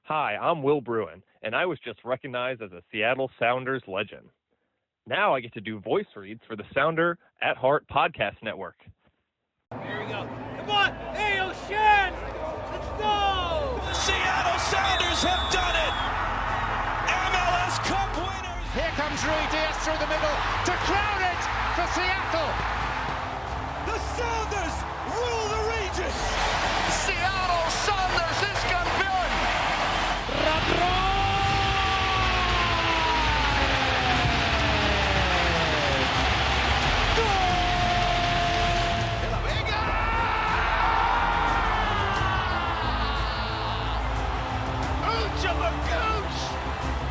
Hi, I'm Will Bruin, and I was just recognized as a Seattle Sounders legend. Now I get to do voice reads for the Sounder at Heart podcast network. Here we go. Come on! Hey, O'Shan! Let's go! The Seattle Sounders have done it! MLS Cup winners! Here comes Rui Diaz through the middle to crown it for Seattle! The Sounders rule the region! Seattle Sounders is campeón!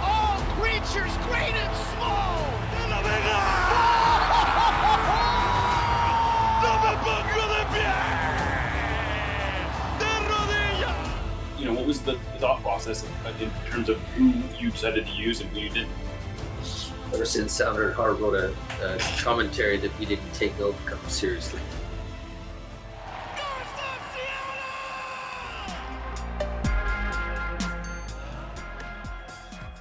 All creatures great and small! You know, what was the thought process in terms of who you decided to use and who you didn't? Ever since Sounder at Heart wrote a commentary that we didn't take Cup seriously.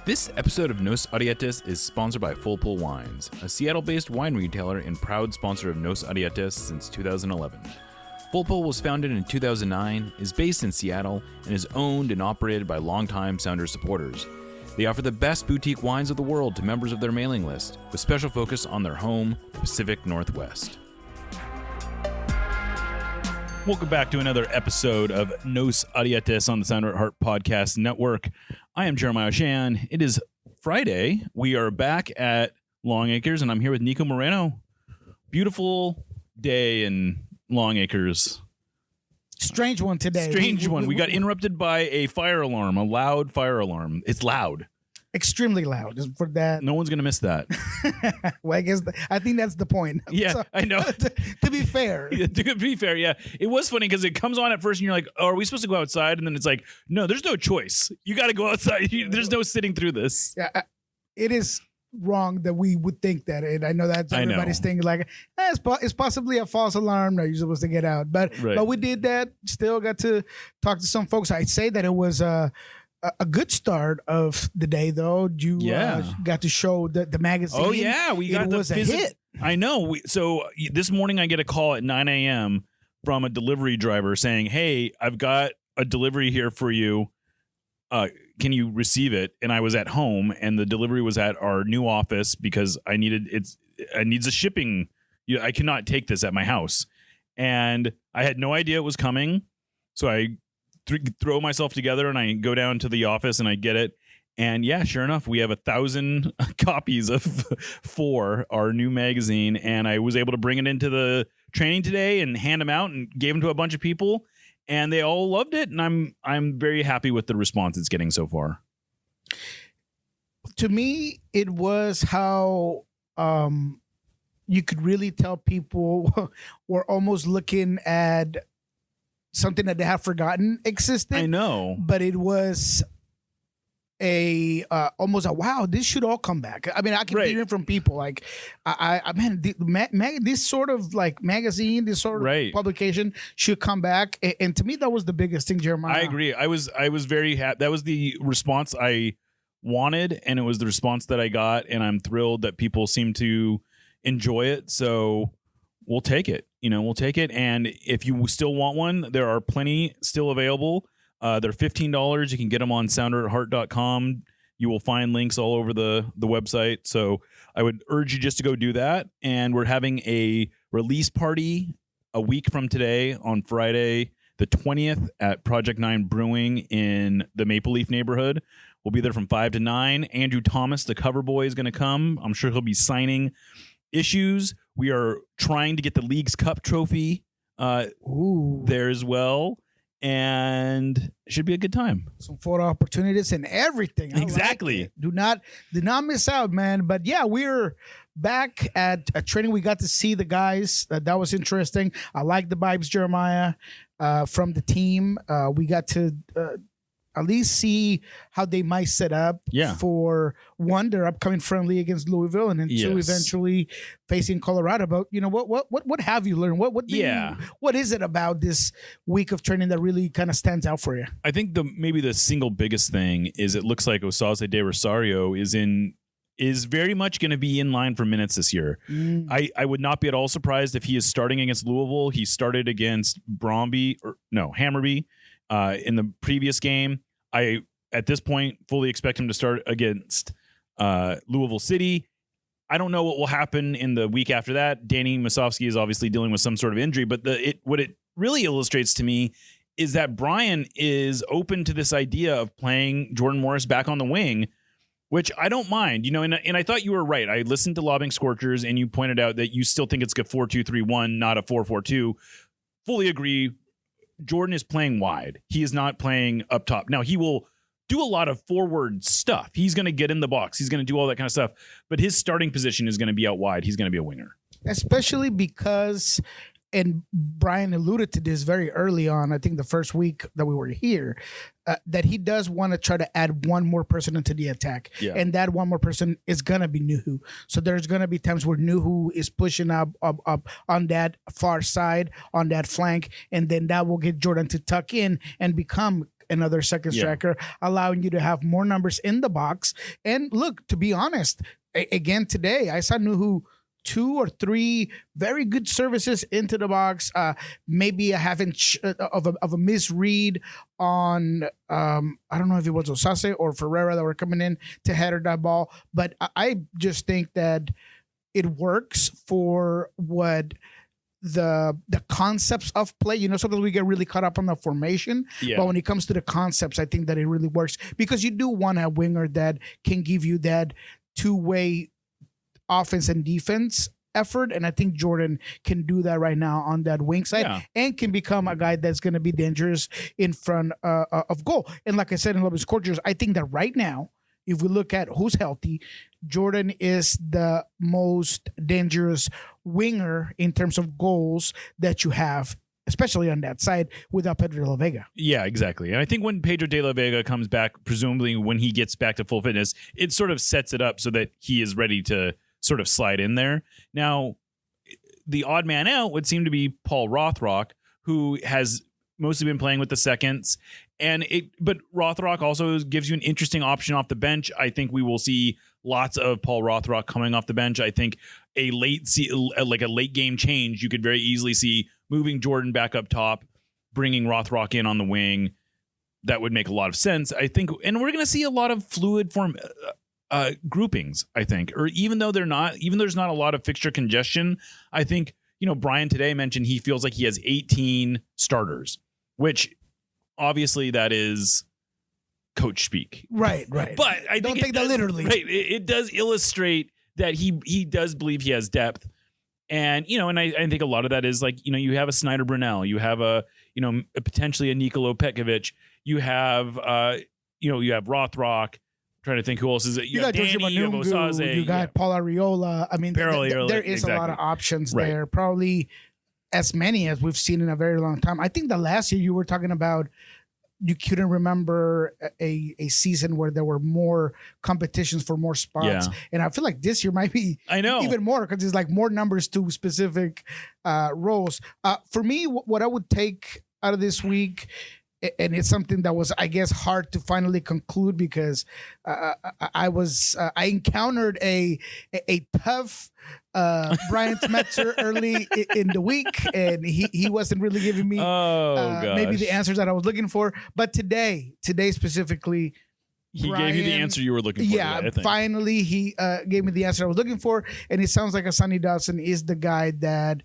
This episode of Nos Arietes is sponsored by Full Pull Wines, a Seattle-based wine retailer and proud sponsor of Nos Arietes since 2011. Full Pull was founded in 2009, is based in Seattle, and is owned and operated by longtime Sounders supporters. They offer the best boutique wines of the world to members of their mailing list, with special focus on their home, the Pacific Northwest. Welcome back to another episode of Nos Arietes on the Sounder at Heart Podcast Network. I am Jeremiah Shan. It is Friday. We are back at Long Acres, and I'm here with Niko Moreno. Beautiful day in Long Acres. Strange one today. Strange one. We got interrupted by a fire alarm, a loud fire alarm. It's loud. Extremely loud. For that. No one's going to miss that. Well, I think that's the point. Yeah, so, I know. To be fair. To be fair, yeah. It was funny because it comes on at first and you're like, oh, are we supposed to go outside? And then it's like, no, there's no choice. You got to go outside. There's no sitting through this. Yeah, it is wrong that we would think that. And I know that's everybody's thinking like, it's possibly a false alarm that you're supposed to get out. But we did that. Still got to talk to some folks. I'd say that it was a good start of the day, though. You got to show the magazine. Oh, yeah. It was a hit. I know. So this morning I get a call at 9 a.m. from a delivery driver saying, hey, I've got a delivery here for you. Can you receive it? And I was at home, and the delivery was at our new office because I needs a shipping. I cannot take this at my house. And I had no idea it was coming. So I throw myself together and I go down to the office and I get it. And yeah, sure enough, we have 1,000 copies for our new magazine. And I was able to bring it into the training today and hand them out and gave them to a bunch of people. And they all loved it. And I'm very happy with the response it's getting so far. To me, it was how you could really tell people were almost looking at something that they have forgotten existed. I know. But it was almost a wow, this should all come back. I mean, I can hear it from people like, this sort of like magazine, this sort of publication should come back. And to me, that was the biggest thing, Jeremiah. I agree. I was very happy. That was the response I wanted, and it was the response that I got, and I'm thrilled that people seem to enjoy it. So we'll take it. We'll take it. And if you still want one, there are plenty still available. They're $15. You can get them on sounderatheart.com. You will find links all over the website. So I would urge you just to go do that. And we're having a release party a week from today on Friday, the 20th at Project 9 Brewing in the Maple Leaf neighborhood. We'll be there from 5 to 9. Andrew Thomas, the cover boy, is going to come. I'm sure he'll be signing issues. We are trying to get the League's Cup trophy there as well. And it should be a good time. Some photo opportunities and everything. Exactly. Do not miss out, man. But yeah, we're back at a training. We got to see the guys. That was interesting. I like the vibes, Jeremiah, from the team. We got to at least see how they might set up for one, their upcoming friendly against Louisville, and then two, eventually facing Colorado. But what have you learned? What is it about this week of training that really kind of stands out for you? I think maybe the single biggest thing is it looks like Osaze de Rosario is very much going to be in line for minutes this year. I would not be at all surprised if he is starting against Louisville. He started against Hammarby in the previous game. I, at this point, fully expect him to start against Louisville City. I don't know what will happen in the week after that. Danny Musovski is obviously dealing with some sort of injury, but what it really illustrates to me is that Brian is open to this idea of playing Jordan Morris back on the wing, which I don't mind, and I thought you were right. I listened to Lobbing Scorchers, and you pointed out that you still think it's a 4-2-3-1, not a 4-4-2. Fully agree. Jordan is playing wide. He is not playing up top. Now, he will do a lot of forward stuff. He's going to get in the box. He's going to do all that kind of stuff. But his starting position is going to be out wide. He's going to be a winger. Especially because, and Brian alluded to this very early on, I think the first week that we were here, that he does want to try to add one more person into the attack. Yeah. And that one more person is going to be Nuhu. So there's going to be times where Nuhu is pushing up on that far side, on that flank, and then that will get Jordan to tuck in and become another second striker, allowing you to have more numbers in the box. And look, to be honest, again today, I saw Nuhu 2 or 3 very good services into the box. Maybe a of a misread on I don't know if it was Osaze or Ferreira that were coming in to header that ball, but I just think that it works for what the concepts of play. Sometimes we get really caught up on the formation, but when it comes to the concepts, I think that it really works because you do want a winger that can give you that two-way offense and defense effort, and I think Jordan can do that right now on that wing side and can become a guy that's going to be dangerous in front of goal. And like I said in Lobbing Scorchers, I think that right now, if we look at who's healthy, Jordan is the most dangerous winger in terms of goals that you have, especially on that side without Pedro de la Vega. Yeah, exactly. And I think when Pedro de la Vega comes back, presumably when he gets back to full fitness, it sort of sets it up so that he is ready to sort of slide in there. Now, the odd man out would seem to be Paul Rothrock, who has mostly been playing with the seconds. But Rothrock also gives you an interesting option off the bench. I think we will see lots of Paul Rothrock coming off the bench. I think a late game change, you could very easily see moving Jordan back up top, bringing Rothrock in on the wing. That would make a lot of sense, I think. And we're going to see a lot of fluid form groupings, I think, or even though there's not a lot of fixture congestion, I think, Brian today mentioned he feels like he has 18 starters, which obviously that is coach speak. Right. But I don't take that literally. Right. It does illustrate that he does believe he has depth. And, and I think a lot of that is like, you have a Snyder Brunel, you have potentially a Niko Petkovic, you have Rothrock. Trying to think who else is it. You got Danny, you have Osaze, you got Paul Arriola. I mean, there is a lot of options there. Probably as many as we've seen in a very long time. I think the last year you were talking about, you couldn't remember a season where there were more competitions for more spots. Yeah. And I feel like this year might be even more because there's like more numbers to specific roles. For me, what I would take out of this week, and it's something that was, I guess, hard to finally conclude because I encountered a tough Brian Smetzer early in the week, and he wasn't really giving me maybe the answers that I was looking for. But today specifically, he gave you the answer you were looking for. Yeah, today, I think. Finally he gave me the answer I was looking for, and it sounds like Hassani Dotson is the guy that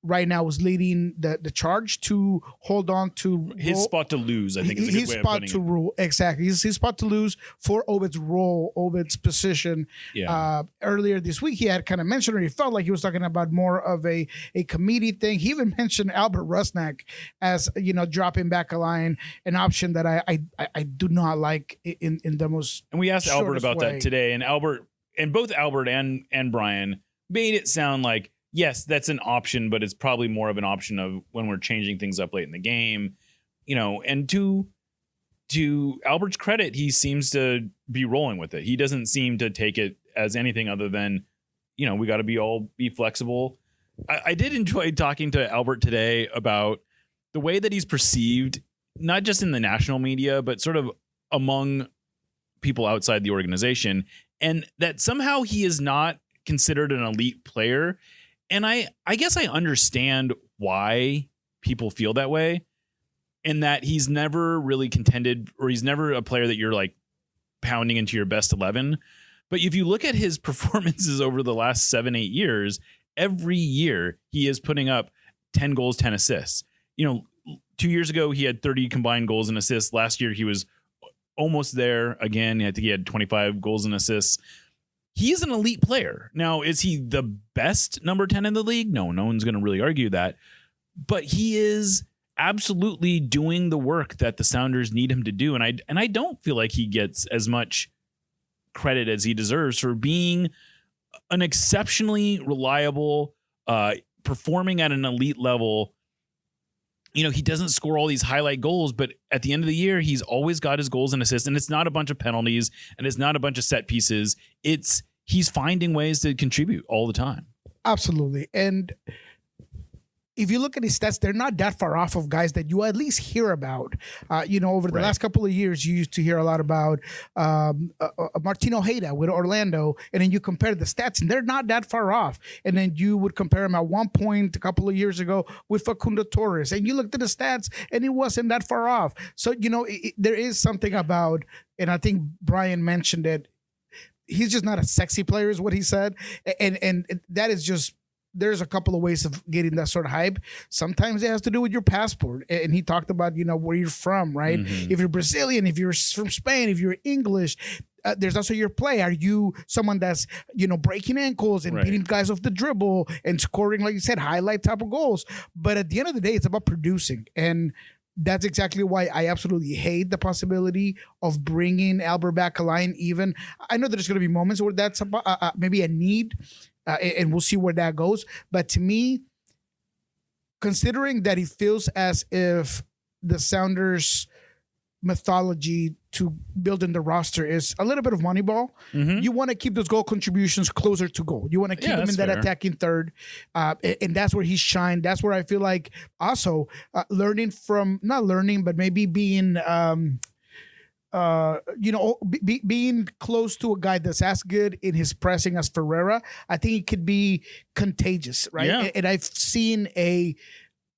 right now is leading the charge to hold on to his spot to lose. I think is a good way of putting it. His spot to rule, exactly. His spot to lose for Obed's position. Yeah. Earlier this week, he had kind of mentioned, or he felt like he was talking about more of a committee thing. He even mentioned Albert Rusnak as dropping back a line, an option that I do not like in the most. And we asked Albert about that today, and both Albert and Brian made it sound like, yes, that's an option, but it's probably more of an option of when we're changing things up late in the game, and to to Albert's credit, he seems to be rolling with it. He doesn't seem to take it as anything other than, we got to be flexible. I did enjoy talking to Albert today about the way that he's perceived, not just in the national media, but sort of among people outside the organization, and that somehow he is not considered an elite player. And I guess I understand why people feel that way, and that he's never really contended, or he's never a player that you're like pounding into your best 11. But if you look at his performances over the last 7-8 years, every year he is putting up 10 goals, 10 assists. 2 years ago, he had 30 combined goals and assists. Last year, he was almost there again. I think he had 25 goals and assists. He is an elite player. Now, is he the best number 10 in the league? No one's going to really argue that. But he is absolutely doing the work that the Sounders need him to do. And I don't feel like he gets as much credit as he deserves for being an exceptionally reliable, performing at an elite level. He doesn't score all these highlight goals, but at the end of the year, he's always got his goals and assists, and it's not a bunch of penalties, and it's not a bunch of set pieces. He's finding ways to contribute all the time. Absolutely. And if you look at his stats, they're not that far off of guys that you at least hear about. Over the last couple of years, you used to hear a lot about Martin Ojeda with Orlando, and then you compare the stats, and they're not that far off. And then you would compare him at one point a couple of years ago with Facundo Torres, and you looked at the stats, and it wasn't that far off. So, there is something about, and I think Brian mentioned it, he's just not a sexy player is what he said. And that is just, there's a couple of ways of getting that sort of hype. Sometimes it has to do with your passport. And he talked about, where you're from, right? Mm-hmm. If you're Brazilian, if you're from Spain, if you're English, there's also your play. Are you someone that's, breaking ankles and beating guys off the dribble and scoring, like you said, highlight type of goals? But at the end of the day, it's about producing. And that's exactly why I absolutely hate the possibility of bringing Albert back aligned even. I know there's going to be moments where that's maybe a need, and we'll see where that goes. But to me, considering that it feels as if the Sounders' mythology to building the roster is a little bit of Moneyball, you want to keep those goal contributions closer to goal. You want to keep him in that attacking third. And that's where he's shined. That's where I feel like also learning from, not learning, but maybe being, being close to a guy that's as good in his pressing as Ferreira, I think it could be contagious, right? Yeah. And I've seen a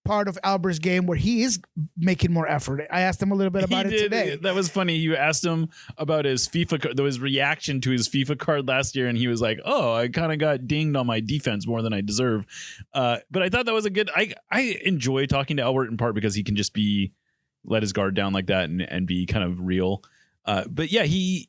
part of Albert's game where he is making more effort. I asked him a little bit about it today. That was funny. You asked him about his FIFA, his reaction to his FIFA card last year, and he was like, "Oh, I kind of got dinged on my defense more than I deserve." But I thought that was a good. I enjoy talking to Albert in part because he can just let his guard down like that and be kind of real. But yeah, he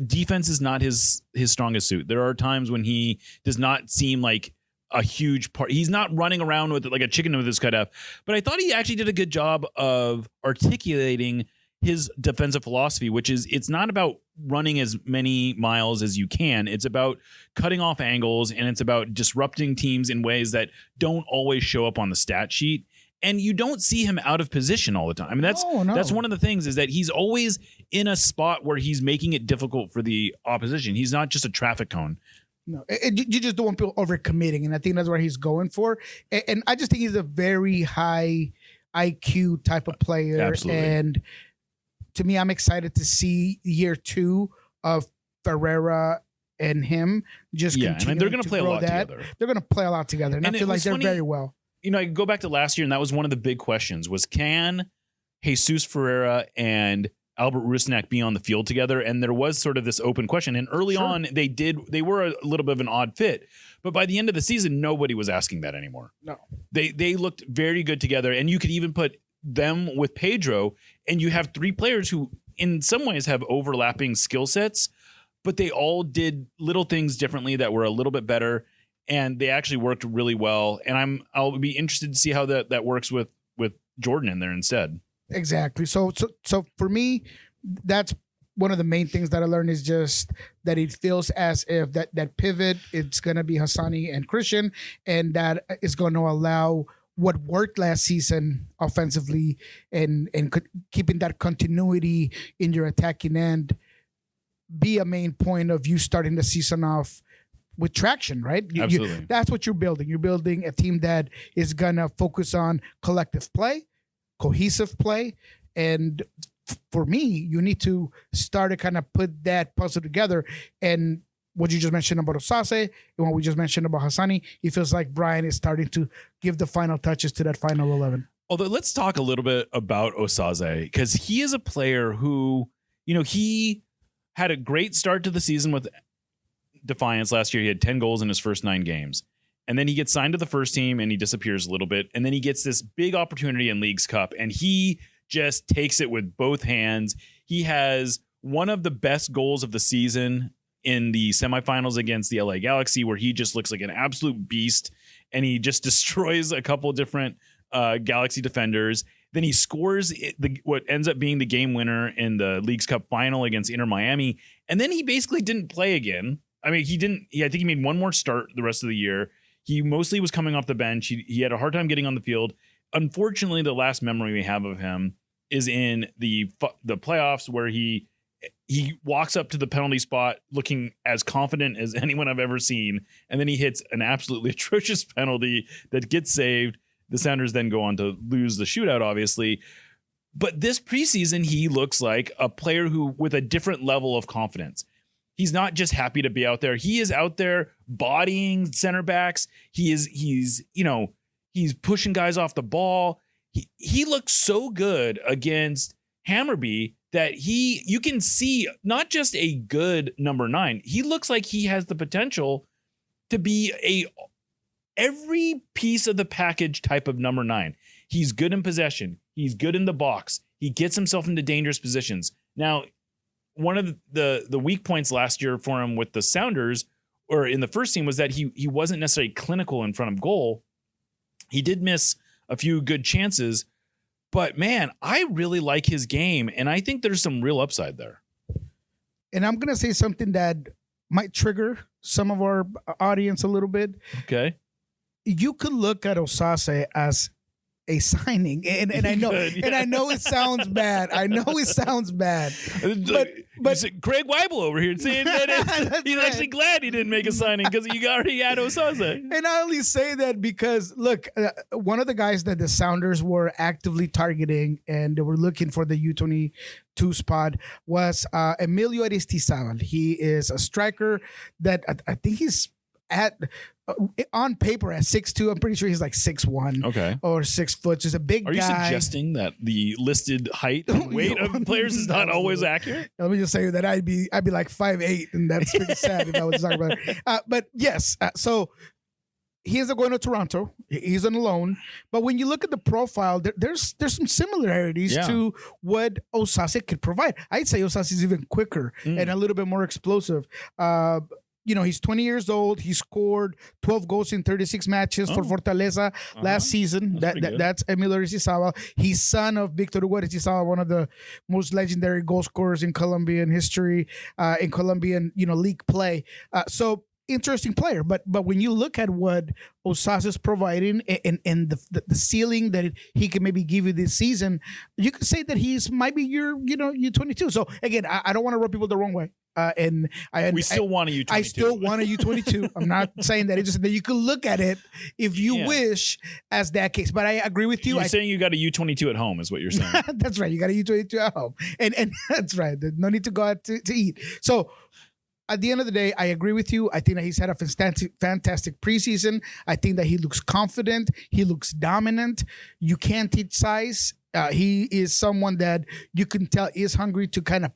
defense is not his strongest suit. There are times when he does not seem like a huge part. He's not running around with it like a chicken with his cut off. But I thought he actually did a good job of articulating his defensive philosophy, which is it's not about running as many miles as you can. It's about cutting off angles, and it's about disrupting teams in ways that don't always show up on the stat sheet. And you don't see him out of position all the time. I mean, that's one of the things is that he's always in a spot where he's making it difficult for the opposition. He's not just a traffic cone. No, you just don't want people overcommitting, and I think that's what he's going for. And I just think he's a very high IQ type of player. Absolutely. And to me, I'm excited to see year 2 of Ferreira and him just continue. And they're going to play a lot together. They're going to play a lot together, and I feel like they're very well. I go back to last year, and that was one of the big questions: was can Jesus Ferreira and Albert Rusnak be on the field together? And there was sort of this open question. And early on, they were a little bit of an odd fit. But by the end of the season, nobody was asking that anymore. No. They looked very good together. And you could even put them with Pedro, and you have 3 players who in some ways have overlapping skill sets, but they all did little things differently that were a little bit better. And they actually worked really well. And I'll be interested to see how that works with Jordan in there instead. Exactly. So for me, that's one of the main things that I learned is just that it feels as if that pivot, it's going to be Hassani and Christian, and that is going to allow what worked last season offensively and keeping that continuity in your attacking end be a main point of you starting the season off with traction, right? Absolutely. That's what you're building. You're building a team that is going to focus on collective play, cohesive play. And for me, you need to start to kind of put that puzzle together. And what you just mentioned about Osaze and what we just mentioned about Hassani, it feels like Brian is starting to give the final touches to that final 11. Although let's talk a little bit about Osaze, because he is a player who, he had a great start to the season with Defiance last year. He had 10 goals in his first 9 games. And then he gets signed to the first team and he disappears a little bit. And then he gets this big opportunity in Leagues Cup and he just takes it with both hands. He has one of the best goals of the season in the semifinals against the LA Galaxy, where he just looks like an absolute beast and he just destroys a couple of different Galaxy defenders. Then he scores what ends up being the game winner in the Leagues Cup final against Inter Miami. And then he basically didn't play again. I mean, I think he made one more start the rest of the year. He mostly was coming off the bench. He had a hard time getting on the field. Unfortunately, the last memory we have of him is in the playoffs, where he walks up to the penalty spot looking as confident as anyone I've ever seen. And then he hits an absolutely atrocious penalty that gets saved. The Sounders then go on to lose the shootout, obviously. But this preseason, he looks like a player who with a different level of confidence. He's not just happy to be out there. He is out there bodying center backs. He's pushing guys off the ball. He looks so good against Hammarby that you can see not just a good number 9. He looks like he has the potential to be every piece of the package type of number 9. He's good in possession. He's good in the box. He gets himself into dangerous positions. Now, one of the weak points last year for him with the Sounders, or in the first team, was that he wasn't necessarily clinical in front of goal. He did miss a few good chances, but man, I really like his game, and I think there's some real upside there. And I'm gonna say something that might trigger some of our audience a little bit. Okay, you could look at Osaze as a signing, and I know, and I know it sounds bad. But Craig Weibel over here saying that he's actually glad he didn't make a signing because he already had Osaze. And I only say that because look, one of the guys that the Sounders were actively targeting and they were looking for the U22 spot was Emilio Aristizabal. He is a striker that I think he's on paper at 6'2". I'm pretty sure he's like 6'1", or 6 foot. Just a big guy. Are you suggesting that the listed height and weight of players is not always accurate? Let me just say that I'd be like 5'8", and that's pretty sad if I was talking about it. But yes, so he is going to Toronto. He's on a loan. But when you look at the profile, there's some similarities to what Osaze could provide. I'd say Osaze is even quicker and a little bit more explosive. He's 20 years old. He scored 12 goals in 36 matches for Fortaleza last season. That's Emilio Aristizabal. He's son of Victor Hugo Aristizabal, one of the most legendary goal scorers in Colombian history, in Colombian league play. So interesting player. But when you look at what Osaze is providing and the ceiling that he can maybe give you this season, you could say that might be your U22. So again, I don't want to rub people the wrong way. We still want a U22. I still want a U22. I'm not saying that. It's just that you can look at it if you wish as that case. But I agree with you. You're saying you got a U22 at home is what you're saying. That's right. You got a U22 at home. And that's right. There's no need to go out to eat. So at the end of the day, I agree with you. I think that he's had a fantastic preseason. I think that he looks confident. He looks dominant. You can't teach size. He is someone that you can tell is hungry to kind of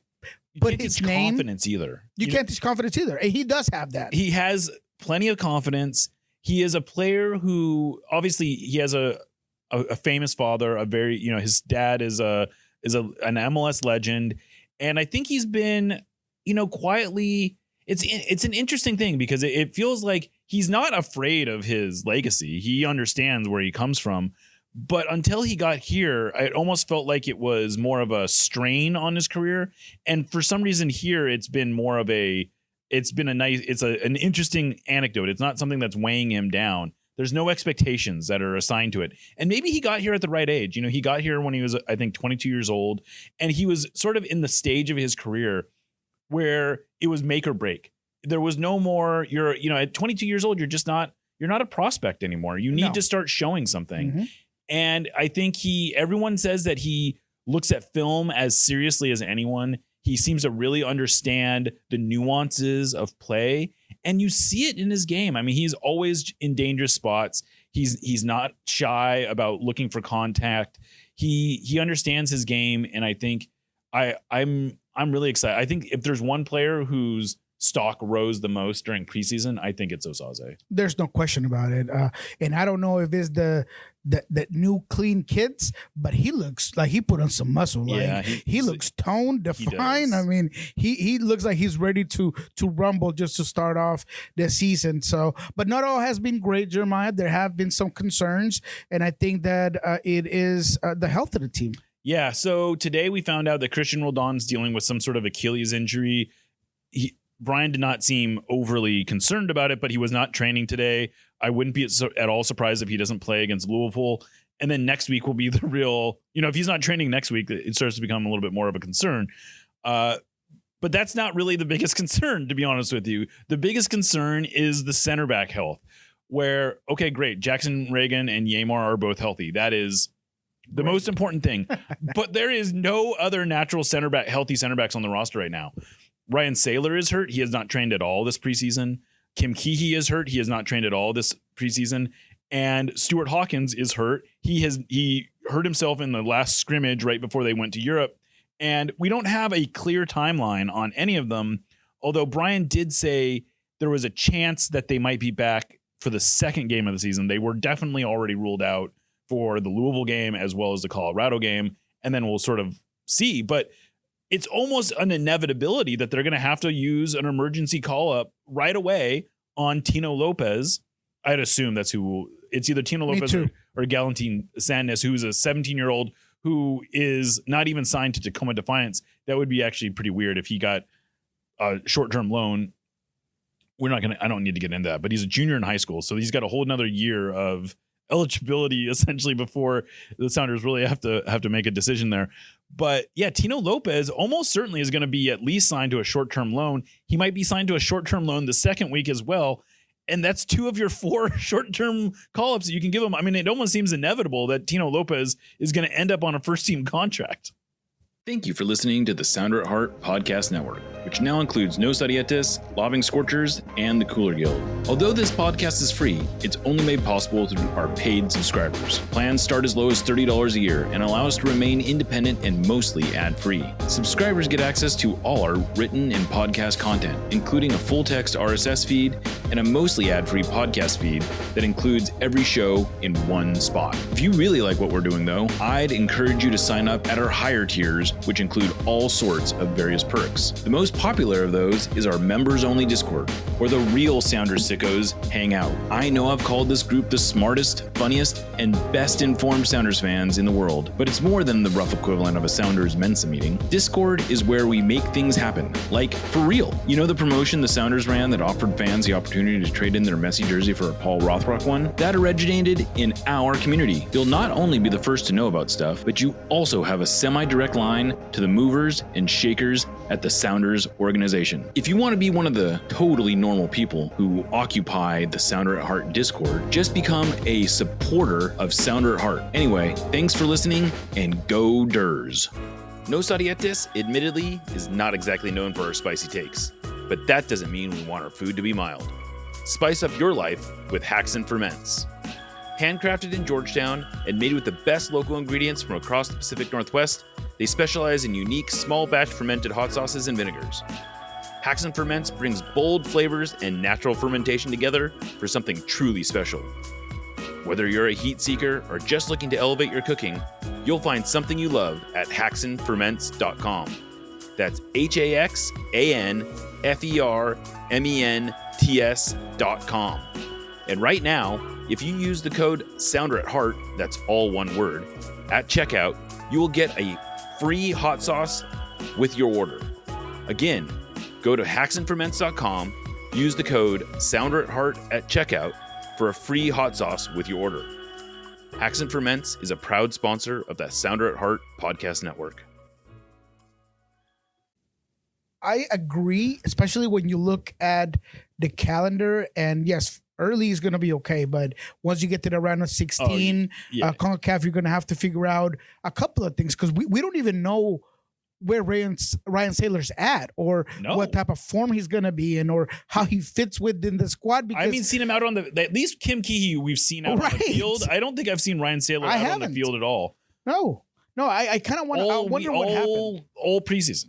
put his name. Confidence either. You can't teach confidence either. And he does have that. He has plenty of confidence. He is a player who obviously he has a famous father, a very, his dad is an MLS legend. And I think he's been, quietly, it's an interesting thing because it feels like he's not afraid of his legacy. He understands where he comes from. But until he got here, it almost felt like it was more of a strain on his career. And for some reason here, it's been more of an interesting anecdote. It's not something that's weighing him down, There's no expectations that are assigned to it. And maybe he got here at the right age. You know, he got here when he was, I think, 22 years old, and he was sort of in the stage of his career where it was make or break. There was no more, at 22 years old, you're not a prospect anymore. You need to start showing something. Mm-hmm. And I think everyone says that he looks at film as seriously as anyone. He seems to really understand the nuances of play, and you see it in his game. I mean, he's always in dangerous spots. He's not shy about looking for contact. He understands his game, and I think I'm really excited. I think if there's one player whose stock rose the most during preseason, I think it's Osaze. There's no question about it. And I don't know if it's the new clean kits, but he looks like he put on some muscle. Yeah, like he looks toned, defined. I mean, he looks like he's ready to rumble just to start off the season. So, but not all has been great, Jeremiah. There have been some concerns, and I think that it is the health of the team. Yeah. So today we found out that Christian Roldan's dealing with some sort of Achilles injury. Brian did not seem overly concerned about it, but he was not training today. I wouldn't be at all surprised if he doesn't play against Louisville. And then next week will be the real, if he's not training next week, it starts to become a little bit more of a concern. But that's not really the biggest concern, to be honest with you. The biggest concern is the center back health, where, okay, great. Jackson Reagan and Yamar are both healthy. That is the most important thing. But there is no other natural healthy center backs on the roster right now. Ryan Saylor is hurt. He has not trained at all this preseason. Kim Keehee is hurt. He has not trained at all this preseason. And Stuart Hawkins is hurt. He hurt himself in the last scrimmage right before they went to Europe. And we don't have a clear timeline on any of them, although Brian did say there was a chance that they might be back for the second game of the season. They were definitely already ruled out for the Louisville game as well as the Colorado game. And then we'll sort of see. But it's almost an inevitability that they're going to have to use an emergency call-up right away on Tino Lopez. I'd assume that's who. It's either Tino Lopez or Galantine Sandnes, who's a 17-year-old who is not even signed to Tacoma Defiance. That would be actually pretty weird if he got a short-term loan. I don't need to get into that, but he's a junior in high school, so he's got a whole another year of eligibility essentially before the Sounders really have to make a decision there. But yeah, Tino Lopez almost certainly is going to be at least signed to a short-term loan. He might be signed to a short-term loan the second week as well. And that's 2 of your 4 short-term call-ups that you can give him. I mean, it almost seems inevitable that Tino Lopez is going to end up on a first-team contract. Thank you for listening to the Sounder at Heart podcast network, which now includes No Sarietes, Lobbing Scorchers, and the Cooler Guild. Although this podcast is free, it's only made possible through our paid subscribers. Plans start as low as $30 a year and allow us to remain independent and mostly ad-free. Subscribers get access to all our written and podcast content, including a full-text RSS feed and a mostly ad-free podcast feed that includes every show in one spot. If you really like what we're doing, though, I'd encourage you to sign up at our higher tiers, which include all sorts of various perks. The most popular of those is our members-only Discord, where the real Sounders sickos hang out. I know I've called this group the smartest, funniest, and best-informed Sounders fans in the world, but it's more than the rough equivalent of a Sounders Mensa meeting. Discord is where we make things happen, like for real. You know the promotion the Sounders ran that offered fans the opportunity to trade in their Messi jersey for a Paul Rothrock one? That originated in our community. You'll not only be the first to know about stuff, but you also have a semi-direct line to the movers and shakers at the Sounders organization. If you want to be one of the totally normal people who occupy the Sounder at Heart Discord, just become a supporter of Sounder at Heart. Anyway, thanks for listening, and go Durs. No Sarietes, admittedly, is not exactly known for our spicy takes, but that doesn't mean we want our food to be mild. Spice up your life with Haxon Ferments. Handcrafted in Georgetown and made with the best local ingredients from across the Pacific Northwest, they specialize in unique small batch fermented hot sauces and vinegars. Haxon Ferments brings bold flavors and natural fermentation together for something truly special. Whether you're a heat seeker or just looking to elevate your cooking, you'll find something you love at haxonferments.com. That's HAXANFERMENTS.com. And right now, if you use the code SOUNDERATHEART, that's all one word, at checkout, you will get a free hot sauce with your order. Again, go to haxonferments.com, use the code SOUNDERATHEART at checkout for a free hot sauce with your order. Accent Ferments is a proud sponsor of the Sounder at Heart podcast network. I agree, especially when you look at the calendar. And yes, early is going to be okay, but once you get to the round of 16, CONCACAF, you're going to have to figure out a couple of things because we don't even know where Ryan Saylor's at or what type of form he's going to be in or how he fits within the squad. Because I mean, seen him out on at least Kim Keehee we've seen out on the field. I don't think I've seen Ryan Saylor out on the field at all. No, I kind of want to wonder what happened. All preseason.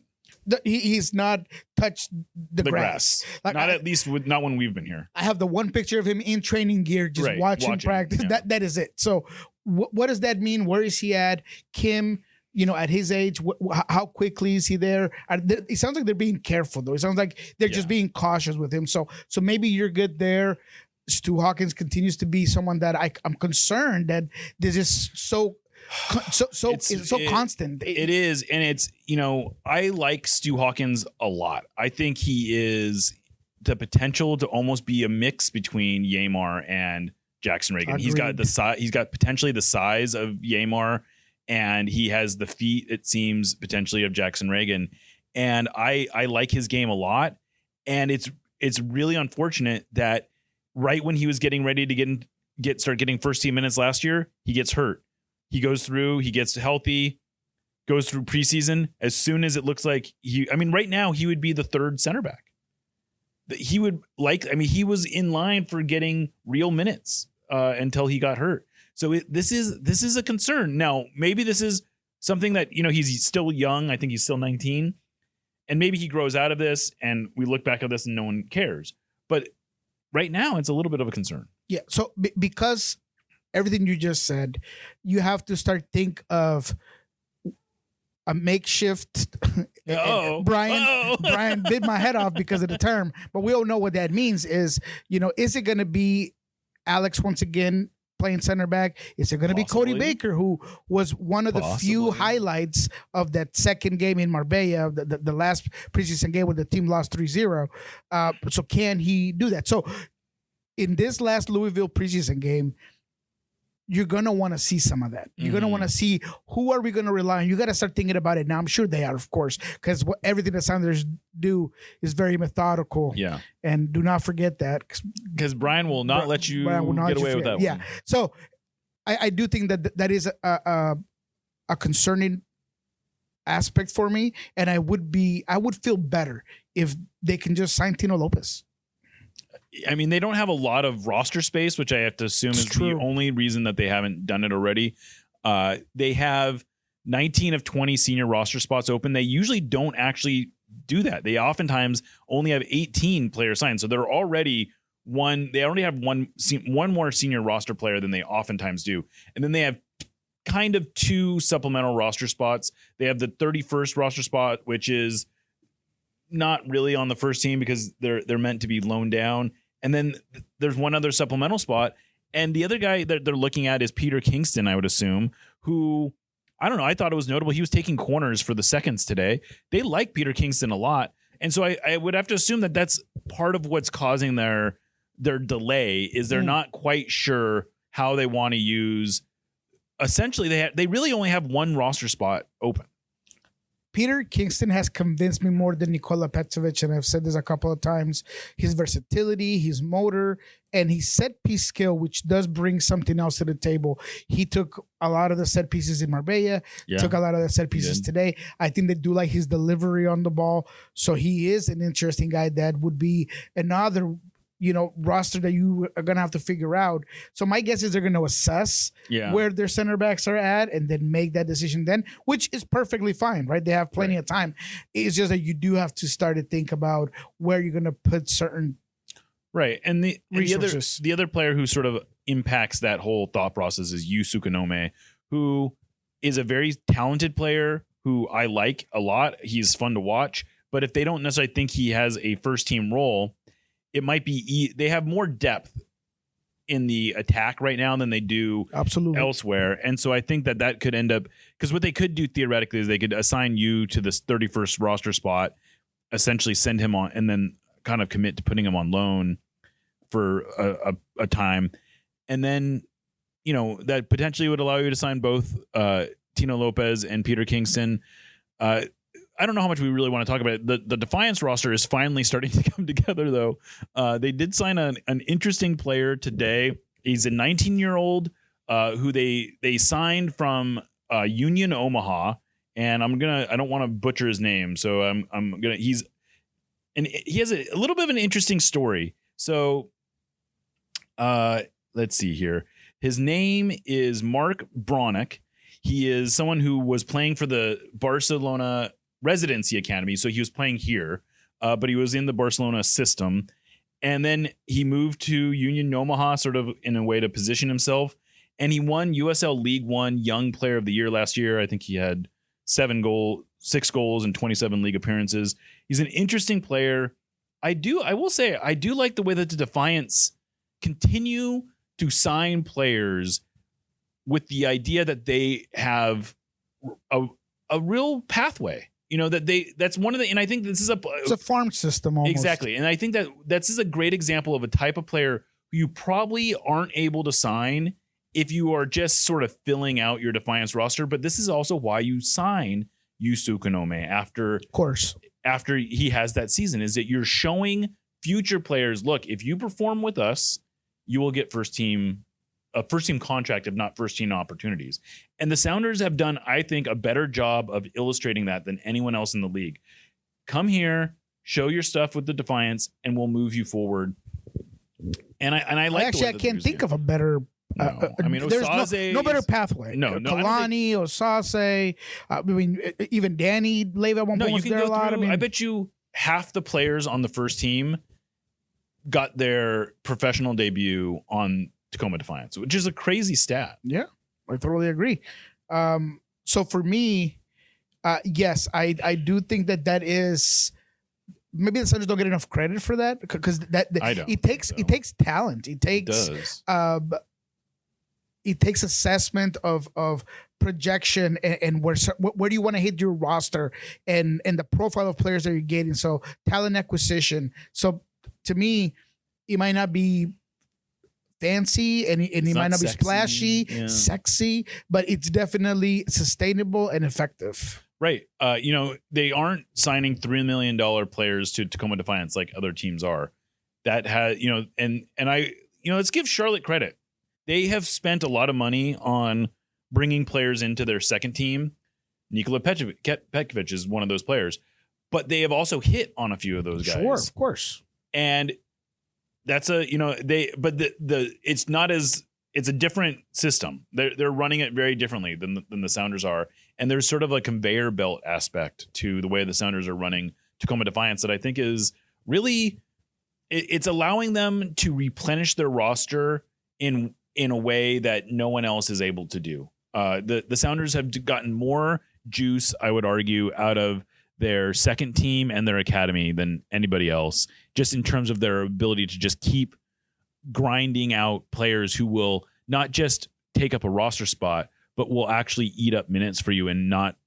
He's not touched the grass. Like not at least not when we've been here. I have the one picture of him in training gear, just watching practice. Yeah. That is it. So what does that mean? Where is he at? Kim, at his age, how quickly is he there? It sounds like they're being careful, though. It sounds like they're just being cautious with him. So maybe you're good there. Stu Hawkins continues to be someone that I'm concerned that this is so constant. It is, and it's I like Stu Hawkins a lot. I think he is the potential to almost be a mix between Yamar and Jackson Reagan. Agreed. He's got the size. He's got potentially the size of Yamar, and he has the feet, it seems, potentially of Jackson Reagan. And I like his game a lot. And it's really unfortunate that right when he was getting ready to start getting first team minutes last year, he gets hurt. He goes through, he gets healthy, goes through preseason. As soon as it looks like right now he would be the third center back. He was in line for getting real minutes until he got hurt. So this is a concern. Now, maybe this is something that, he's still young. I think he's still 19. And maybe he grows out of this and we look back at this and no one cares. But right now it's a little bit of a concern. Yeah. So because everything you just said, you have to think of a makeshift. Brian bit my head off because of the term, but we all know what that means is it going to be Alex once again playing center back? Is it going to be Cody Baker, who was one of the few highlights of that second game in Marbella, the last preseason game where the team lost 3-0? So can he do that? So in this last Louisville preseason game, you're going to want to see some of that. You're going to want to see who are we going to rely on. You got to start thinking about it now. I'm sure they are, of course, because everything the Sounders do is very methodical. Yeah. And do not forget that. Because Brian will not let you get away with that one. Yeah. So I do think that is a concerning aspect for me. And I would feel better if they can just sign Tino Lopez. I mean, they don't have a lot of roster space, which I have to assume is the only reason that they haven't done it already. They have 19 of 20 senior roster spots open. They usually don't actually do that. They oftentimes only have 18 players signed. So they're already they already have one more senior roster player than they oftentimes do. And then they have kind of two supplemental roster spots. They have the 31st roster spot, which is not really on the first team because they're meant to be loaned down. And then there's one other supplemental spot. And the other guy that they're looking at is Peter Kingston, I would assume, who, I don't know, I thought it was notable. He was taking corners for the seconds today. They like Peter Kingston a lot. And so I would have to assume that that's part of what's causing their delay is they're not quite sure how they want to use. Essentially, they really only have one roster spot open. Peter Kingston has convinced me more than Nikola Petrovic, and I've said this a couple of times. His versatility, his motor, and his set-piece skill, which does bring something else to the table. He took a lot of the set pieces in Marbella, took a lot of the set pieces today. I think they do like his delivery on the ball, so he is an interesting guy that would be another roster that you are going to have to figure out. So my guess is they're going to assess where their center backs are at and then make that decision then, which is perfectly fine, right? They have plenty of time. It's just that you do have to start to think about where you're going to put certain and the resources. The other player who sort of impacts that whole thought process is Yu Sukanome, who is a very talented player who I like a lot. He's fun to watch, but if they don't necessarily think he has a first team role, it might be they have more depth in the attack right now than they do elsewhere. And so I think that could end up, because what they could do theoretically is they could assign you to this 31st roster spot, essentially send him on, and then kind of commit to putting him on loan for a time. and then, that potentially would allow you to sign both Tino Lopez and Peter Kingston. I don't know how much we really want to talk about it. The Defiance roster is finally starting to come together, though. They did sign an interesting player today. He's a 19-year-old who they signed from Union Omaha, and I don't want to butcher his name, so he has a little bit of an interesting story. So let's see here. His name is Mark Bronick. He is someone who was playing for the Barcelona Residency Academy. So he was playing here, but he was in the Barcelona system. And then he moved to Union Omaha sort of in a way to position himself. And he won USL League One Young Player of the Year last year. I think he had 6 goals and 27 league appearances. He's an interesting player. I will say, I do like the way that the Defiance continue to sign players with the idea that they have a real pathway. That's one of the, and I think this is it's a farm system almost. Exactly. And I think that this is a great example of a type of player who you probably aren't able to sign if you are just sort of filling out your Defiance roster. But this is also why you sign Yusu Konome after he has that season, is that you're showing future players, look, if you perform with us, you will get a first team contract, if not first team opportunities. And the Sounders have done, I think, a better job of illustrating that than anyone else in the league. Come here, show your stuff with the Defiance, and we'll move you forward. And I like. Actually, I can't think of a better. No. I mean, there's Osaze no better pathway. No, Kalani, Osaze. I mean, even Danny Leva at one point was there a lot. I bet you half the players on the first team got their professional debut on Tacoma Defiance, which is a crazy stat. Yeah, I totally agree. So for me, yes, I do think that is maybe the Sounders don't get enough credit for that because it takes talent. It takes assessment of projection and where do you want to hit your roster and the profile of players that you're getting. So talent acquisition. So to me, it might not be fancy and it might not be splashy, sexy, but it's definitely sustainable and effective. Right. They aren't signing $3 million players to Tacoma Defiance like other teams are. That has, and I, let's give Charlotte credit. They have spent a lot of money on bringing players into their second team. Nikola Petkovic is one of those players, but they have also hit on a few of those guys. Sure, of course. And that's it's a different system. They're running it very differently than the Sounders are. And there's sort of a conveyor belt aspect to the way the Sounders are running Tacoma Defiance that I think is really, it's allowing them to replenish their roster in a way that no one else is able to do. The Sounders have gotten more juice, I would argue, out of their second team and their academy than anybody else, just in terms of their ability to just keep grinding out players who will not just take up a roster spot, but will actually eat up minutes for you and not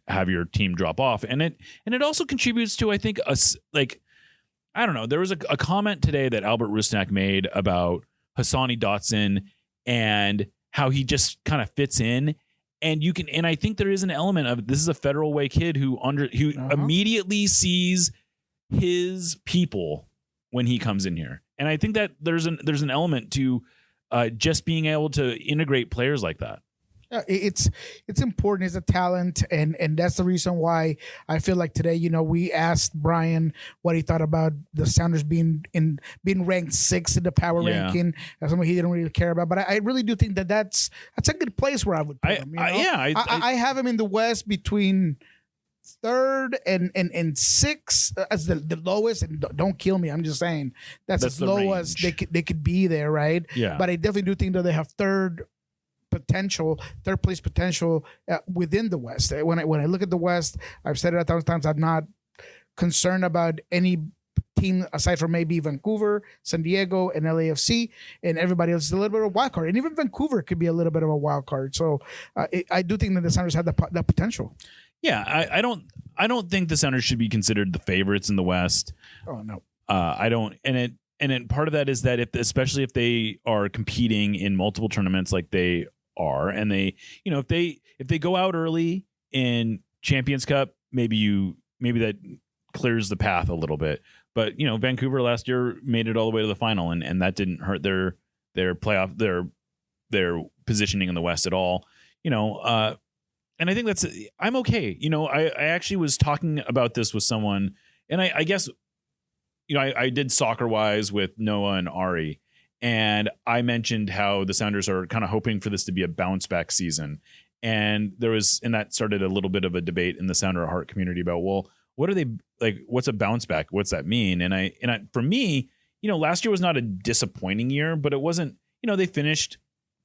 have your team drop off. And it also contributes to, I think, I don't know, there was a comment today that Albert Rusnak made about Hassani Dotson and how he just kind of fits in. And I think there is an element of, this is a Federal Way kid who immediately sees his people when he comes in here. And I think that there's an element to just being able to integrate players like that. Yeah, it's important. It's a talent, and that's the reason why I feel like today, we asked Brian what he thought about the Sounders being ranked 6th in the power ranking. That's something he didn't really care about, but I really do think that's a good place where I would put him. I have him in the West between 3rd and 6th as the lowest. And don't kill me, I'm just saying that's as low as they could be there, right? Yeah. But I definitely do think that they have third place potential within the West. When I look at the West, I've said it 1,000 times, I'm not concerned about any team aside from maybe Vancouver, San Diego, and LAFC, and everybody else is a little bit of a wild card. And even Vancouver could be a little bit of a wild card. So I do think that the Sounders have that potential. Yeah, I don't think the Sounders should be considered the favorites in the West. Oh no, I don't. And then part of that is that especially if they are competing in multiple tournaments like they are, and they, if they go out early in Champions Cup, maybe that clears the path a little bit. But Vancouver last year made it all the way to the final, and that didn't hurt their playoff, their positioning in the West at all. And I think I'm okay. I actually was talking about this with someone, and I guess, I did soccer wise with Noah and Ari, and I mentioned how the Sounders are kind of hoping for this to be a bounce back season. And that started a little bit of a debate in the Sounder at Heart community about, well, what are they like? What's a bounce back? What's that mean? And for me, last year was not a disappointing year, but it wasn't, they finished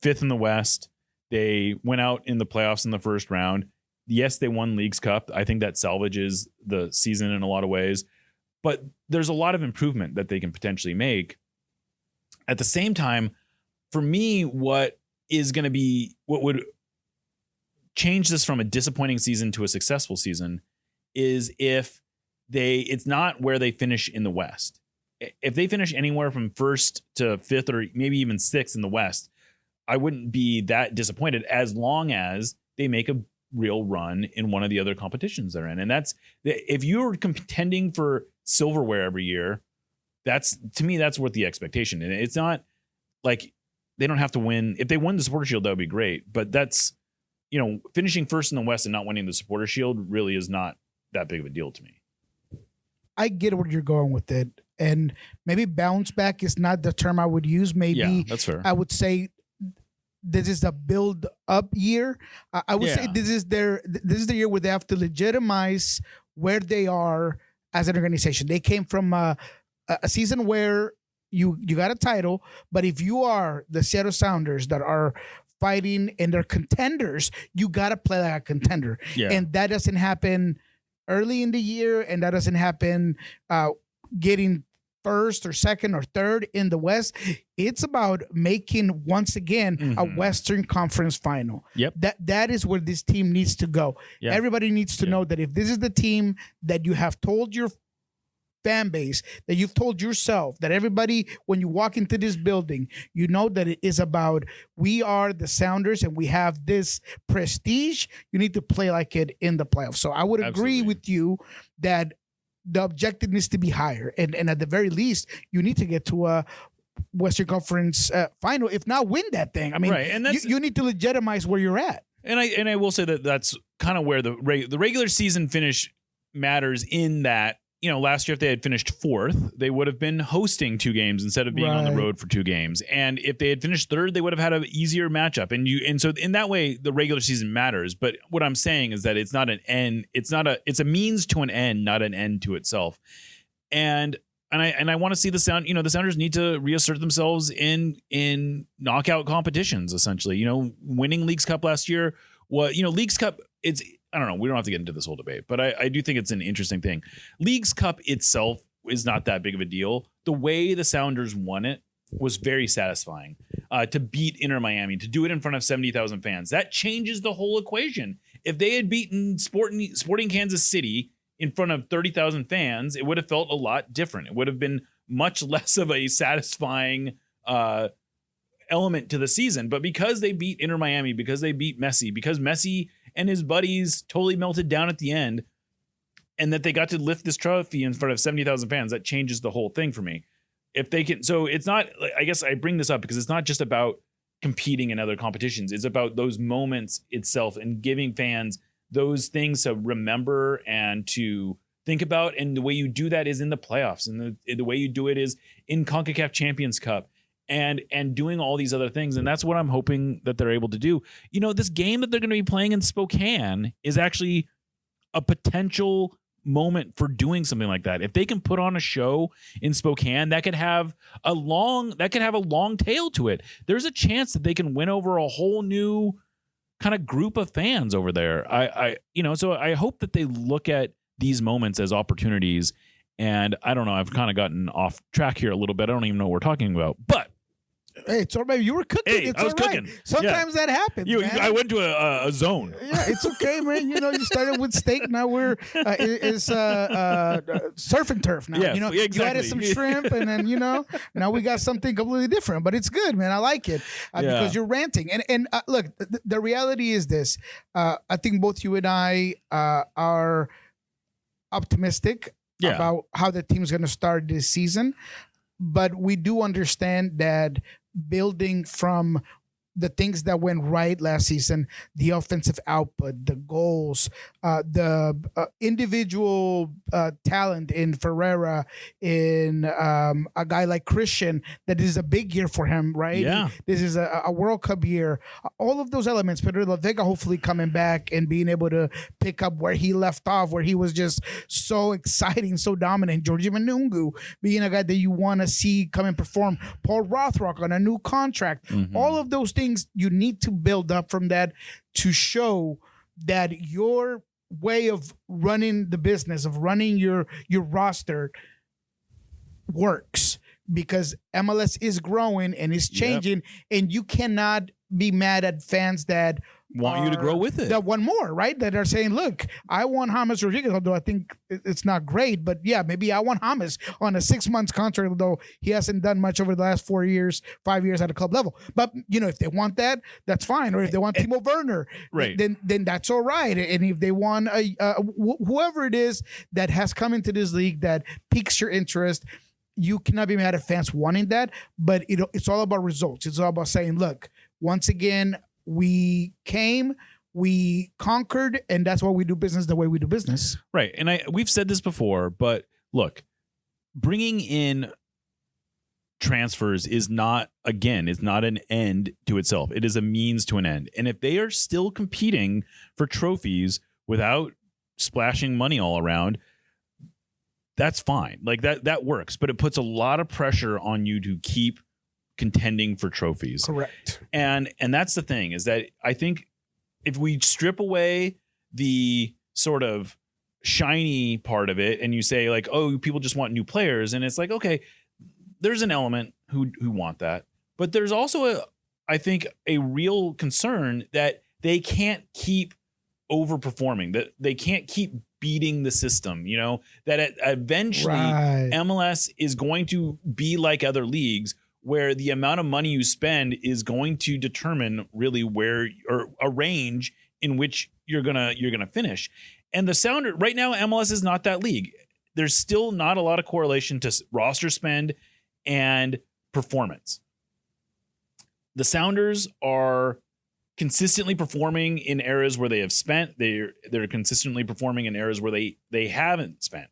5th in the West. They went out in the playoffs in the first round. Yes, they won Leagues Cup. I think that salvages the season in a lot of ways, but there's a lot of improvement that they can potentially make. At the same time, for me, what would change this from a disappointing season to a successful season is if it's not where they finish in the West. If they finish anywhere from 1st to 5th or maybe even 6th in the West, I wouldn't be that disappointed as long as they make a real run in one of the other competitions they're in. And if you're contending for silverware every year, to me, that's worth the expectation. And it's not like they don't have to win. If they won the Supporter Shield, that would be great. But that's, finishing 1st in the West and not winning the Supporter Shield really is not that big of a deal to me. I get where you're going with it. And maybe bounce back is not the term I would use. Maybe that's fair. I would say this is a build up year. I would say this is the year where they have to legitimize where they are as an organization. They came from a season where you got a title, but if you are the Seattle Sounders that are fighting and they're contenders, you got to play like a contender. Yeah. And that doesn't happen early in the year, and that doesn't happen getting 1st or 2nd or 3rd in the West. It's about making, once again, a Western Conference final. Yep. That is where this team needs to go. Yeah. Everybody needs to know that if this is the team that you have told your fan base, that you've told yourself, that everybody, when you walk into this building, you know that it is about, we are the Sounders and we have this prestige, you need to play like it in the playoffs. So I would agree with you that the objective needs to be higher. And at the very least, you need to get to a Western Conference final, if not win that thing. I mean, right. And you need to legitimize where you're at. And I will say that that's kind of where the regular season finish matters, in that, last year if they had finished 4th, they would have been hosting 2 games instead of being on the road for 2 games. And if they had finished 3rd, they would have had an easier matchup. And so in that way, the regular season matters. But what I'm saying is that it's not an end. It's a means to an end, not an end to itself. And I want to see the Sounders need to reassert themselves in knockout competitions, essentially. Winning Leagues Cup last year, Leagues Cup, I don't know. We don't have to get into this whole debate, but I do think it's an interesting thing. Leagues Cup itself is not that big of a deal. The way the Sounders won it was very satisfying. To beat Inter Miami, to do it in front of 70,000 fans, that changes the whole equation. If they had beaten Sporting Kansas City in front of 30,000 fans, it would have felt a lot different. It would have been much less of a satisfying element to the season. But because they beat Inter Miami, because they beat Messi, because Messi and his buddies totally melted down at the end, and that they got to lift this trophy in front of 70,000 fans, that changes the whole thing for me. If they can, so it's not, I guess I bring this up because it's not just about competing in other competitions. It's about those moments itself and giving fans those things to remember and to think about. And the way you do that is in the playoffs, and the way you do it is in CONCACAF Champions Cup. And doing all these other things. And that's what I'm hoping that they're able to do. This game that they're going to be playing in Spokane is actually a potential moment for doing something like that. If they can put on a show in Spokane, that could have a long tail to it. There's a chance that they can win over a whole new kind of group of fans over there. So I hope that they look at these moments as opportunities. And I don't know, I've kind of gotten off track here a little bit. I don't even know what we're talking about, but Hey, it's all right. You were cooking. Hey, It's I was all right. cooking. Sometimes that happens. Man. I went to a zone. Yeah, it's okay, man. You started with steak. Now we're it's surf and turf now. Yes, You exactly. added some shrimp, and then now we got something completely different. But it's good, man. I like it because you're ranting. And look, the reality is this. I think both you and I are optimistic about how the team's going to start this season, but we do understand that building from the things that went right last season, the offensive output, the goals, the individual talent in Ferreira, in a guy like Christian, that is a big year for him, right? Yeah. This is a World Cup year. All of those elements, Pedro La Vega hopefully coming back and being able to pick up where he left off, where he was just so exciting, so dominant. Georgie Manungu being a guy that you want to see come and perform. Paul Rothrock on a new contract. Mm-hmm. All of those things you need to build up from that to show that your way of running the business, of running your roster works, because MLS is growing and is changing, and you cannot be mad at fans that want you to grow with it, that want more, right? That are saying, look, I want James Rodriguez, although I think it's not great, but yeah, maybe I want James on a 6-month contract, although he hasn't done much over the last 5 years at a club level. But if they want that, that's fine. Or if they want Timo Werner, right, then that's all right. And if they want whoever it is that has come into this league that piques your interest, you cannot be mad at fans wanting that. But it's all about results. It's all about saying, look, once again, we came, we conquered, and that's why we do business the way we do business. Right. And we've said this before, but look, bringing in transfers is not an end to itself. It is a means to an end. And if they are still competing for trophies without splashing money all around, that's fine. Like that works, but it puts a lot of pressure on you to keep contending for trophies. Correct. And that's the thing, is that I think if we strip away the sort of shiny part of it and you say like, oh, people just want new players, and it's like, okay, there's an element who want that, but there's also I think a real concern that they can't keep overperforming, that they can't keep beating the system, that eventually MLS is going to be like other leagues, where the amount of money you spend is going to determine really where, or a range in which you're gonna finish. And the Sounders right now, MLS is not that league. There's still not a lot of correlation to roster spend and performance. The Sounders are consistently performing in areas where they have spent. They're consistently performing in areas where they haven't spent.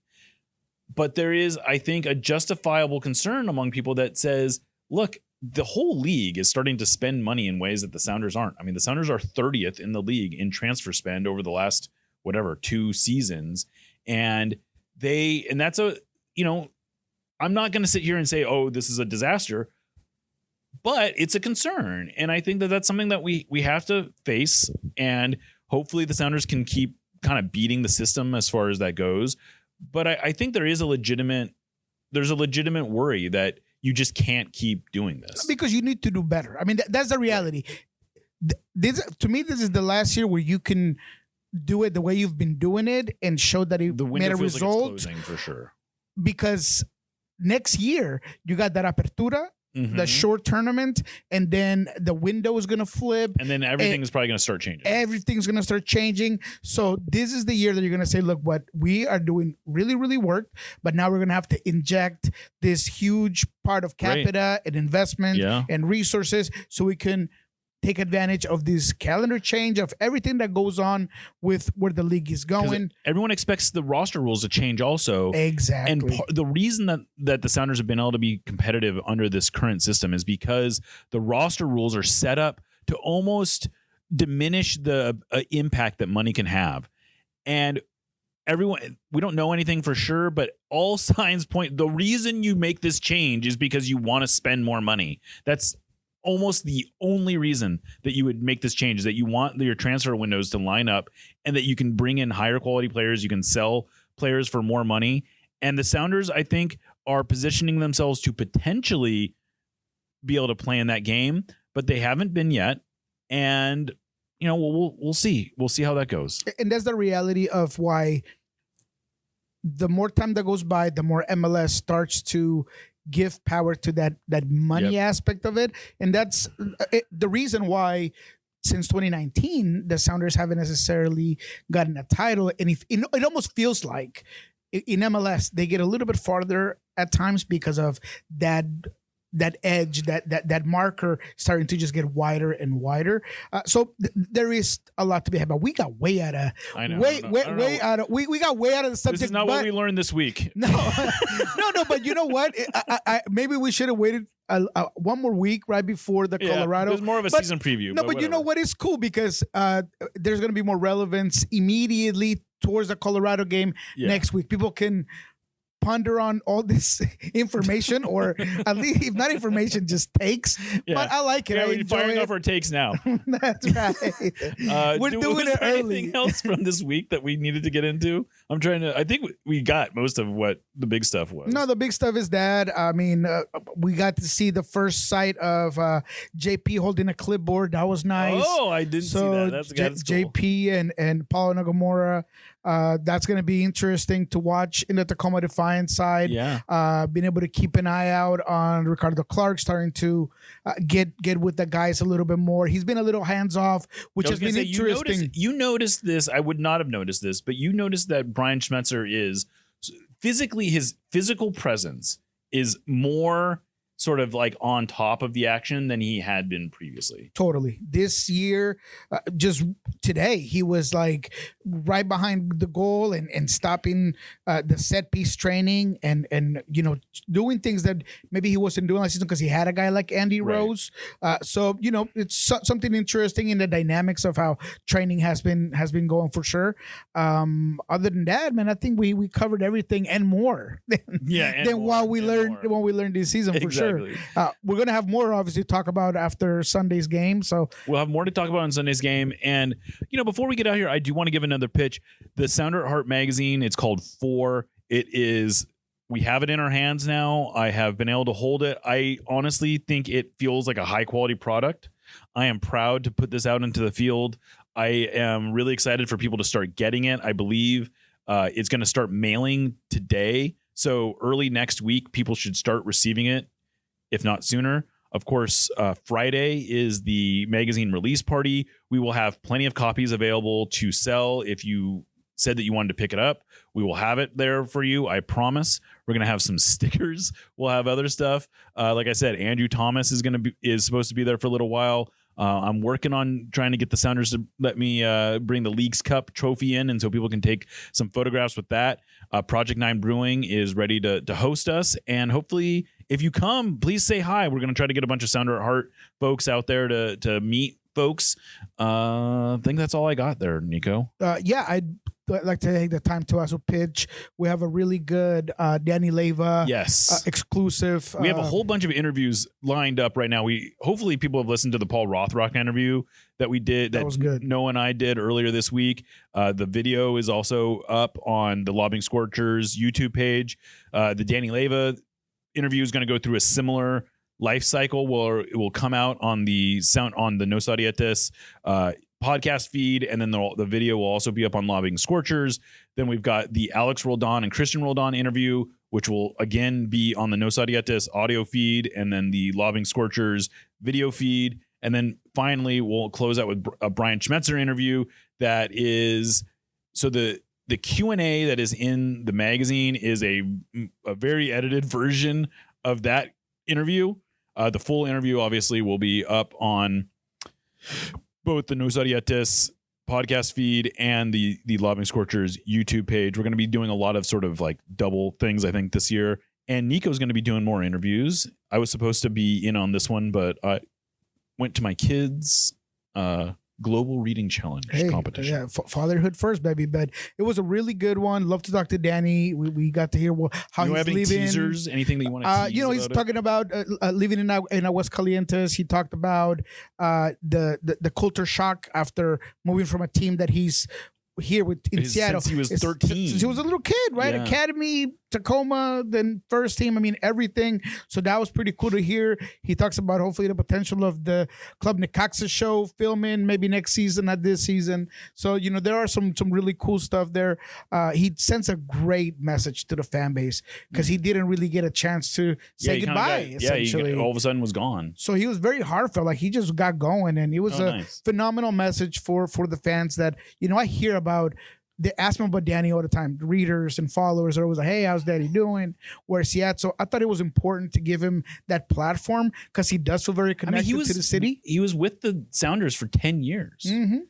But there is, I think, a justifiable concern among people that says, look, the whole league is starting to spend money in ways that the Sounders aren't. I mean, the Sounders are 30th in the league in transfer spend over the last, 2 seasons. And that's I'm not going to sit here and say, oh, this is a disaster, but it's a concern. And I think that that's something that we have to face. And hopefully the Sounders can keep kind of beating the system as far as that goes. But I think there's a legitimate worry that you just can't keep doing this, because you need to do better. I mean, that's the reality. This is the last year where you can do it the way you've been doing it and show that it made a result. Like it's closing for sure. Because next year you got that apertura, the short tournament, and then the window is going to flip, and then everything is probably going to start changing. Everything's going to start changing. So this is the year that you're going to say, look, what we are doing really, really worked, but now we're going to have to inject this huge part of capita and investment and resources so we can take advantage of this calendar change, of everything that goes on with where the league is going. Everyone expects the roster rules to change also. Exactly. And the reason that the Sounders have been able to be competitive under this current system is because the roster rules are set up to almost diminish the impact that money can have. And we don't know anything for sure, but all signs point, the reason you make this change is because you want to spend more money. That's almost the only reason that you would make this change, is that you want your transfer windows to line up and that you can bring in higher quality players. You can sell players for more money. And the Sounders, I think, are positioning themselves to potentially be able to play in that game, but they haven't been yet. And, we'll see. We'll see how that goes. And that's the reality of why the more time that goes by, the more MLS starts to give power to that money aspect of it. And that's the reason why since 2019, the Sounders haven't necessarily gotten a title. And it almost feels like in MLS, they get a little bit farther at times because of that edge, that marker starting to just get wider and wider. So there is a lot to be had, but we got way out of we got way out of the subject. This is not what we learned this week. No, but you know what? I maybe we should have waited one more week right before the Colorado. There's more of a season preview. No, but you know what? It's cool because there's going to be more relevance immediately towards the Colorado game next week. People can ponder on all this information, or at least if not information, just takes. But I like it. Yeah, we're firing off our takes now. That's right. We're doing it early. Anything else from this week that we needed to get into? I think we got most of what the big stuff was. No, the big stuff is that, I mean, we got to see the first sight of JP holding a clipboard. That was nice. Oh, I didn't see that. That's cool. JP and Paulo Nagamura. That's going to be interesting to watch in the Tacoma Defiance side. Yeah. Being able to keep an eye out on Ricardo Clark, starting to get with the guys a little bit more. He's been a little hands off, which has been interesting. You noticed this. I would not have noticed this, but you noticed that Brian Schmetzer is physically, his physical presence is more sort of like on top of the action than he had been previously. Totally. This year, just today, he was like right behind the goal and stopping the set piece training and doing things that maybe he wasn't doing last season because he had a guy like Andy Rose. So it's something interesting in the dynamics of how training has been going for sure. Other than that, man, I think we covered everything and more than what we learned this season for sure. We're going to have more, obviously, to talk about after Sunday's game. So we'll have more to talk about on Sunday's game. And, before we get out here, I do want to give another pitch. The Sounder at Heart magazine, it's called 4. We have it in our hands now. I have been able to hold it. I honestly think it feels like a high quality product. I am proud to put this out into the field. I am really excited for people to start getting it. I believe it's going to start mailing today. So early next week, people should start receiving it, if not sooner. Of course, Friday is the magazine release party. We will have plenty of copies available to sell. If you said that you wanted to pick it up, we will have it there for you. I promise. We're going to have some stickers. We'll have other stuff. Like I said, Andrew Thomas is supposed to be there for a little while. I'm working on trying to get the Sounders to let me bring the Leagues Cup trophy in, and so people can take some photographs with that. Project 9 Brewing is ready to host us, and hopefully, if you come, please say hi. We're going to try to get a bunch of Sounder at Heart folks out there to meet folks. I think that's all I got there, Niko. I'd like to take the time to also pitch. We have a really good Danny Leyva exclusive. We have a whole bunch of interviews lined up right now. Hopefully people have listened to the Paul Rothrock interview that we did. That was good. Noah and I did earlier this week. The video is also up on the Lobbing Scorchers YouTube page. The Danny Leyva interview is going to go through a similar life cycle where it will come out on the No Sadietes podcast feed, and then the video will also be up on Lobbing Scorchers. Then we've got the Alex Roldan and Christian Roldan interview, which will again be on the No Sadietes audio feed, and then the Lobbing Scorchers video feed. And then finally, we'll close out with a Brian Schmetzer interview that is, so the Q&A that is in the magazine is a very edited version of that interview. The full interview obviously will be up on both the No Sadietes podcast feed and the Lobbing Scorchers YouTube page. We're going to be doing a lot of sort of like double things, I think, this year. And Niko's going to be doing more interviews. I was supposed to be in on this one, but I went to my kids' global reading challenge competition. Yeah, fatherhood first, baby. But it was a really good one. Love to talk to Danny. We got to hear how he's living. Teasers? Anything that you want to tease? He's talking about living in Aguascalientes. He talked about the culture shock after moving from a team that he's here in Seattle. Since he was 13. Since he was a little kid, right? Yeah. Academy Tacoma, then first team. I mean, everything. So that was pretty cool to hear. He talks about hopefully the potential of the Club Necaxa show filming maybe next season, not this season. So, you know, there are some really cool stuff there. He sends a great message to the fan base because he didn't really get a chance to say goodbye, essentially. He all of a sudden was gone. So he was very heartfelt. Like, he just got going, and it was phenomenal message for the fans that, you know, I hear about. They ask me about Danny all the time. Readers and followers are always like, hey, how's Daddy doing? Where's he at? So I thought it was important to give him that platform because he does feel very connected to the city. He was with the Sounders for 10 years. Mm-hmm.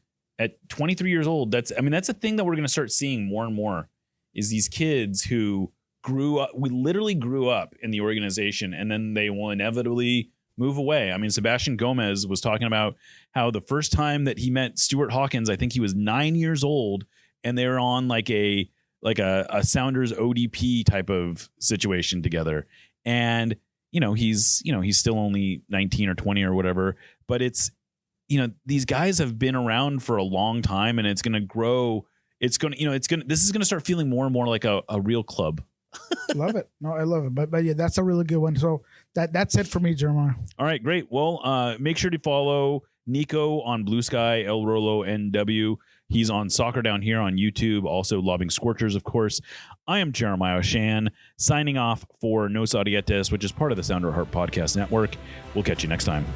At 23 years old, that's a thing that we're going to start seeing more and more is these kids who literally grew up in the organization, and then they will inevitably move away. I mean, Sebastian Gomez was talking about how the first time that he met Stuart Hawkins, I think he was 9 years old, and they were on like a Sounders ODP type of situation together. And, you know, he's still only 19 or 20 or whatever, but it's, you know, these guys have been around for a long time, and it's going to grow. This is going to start feeling more and more like a real club. Love it. No, I love it. But yeah, that's a really good one. So that's it for me, Jeremiah. All right, great. Well, make sure to follow Niko on Blue Sky, El Rolo NW. He's on Soccer Down Here on YouTube, also Lobbing Scorchers, of course. I am Jeremiah Shan, signing off for Nos Audietes, which is part of the Sounder Heart Podcast Network. We'll catch you next time.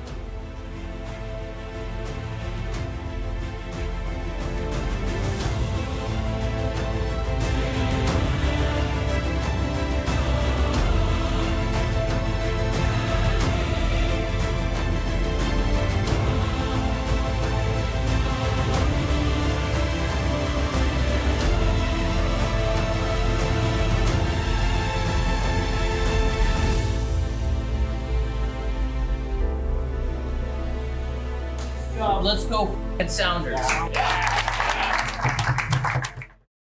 Let's go, Sounders. Yeah.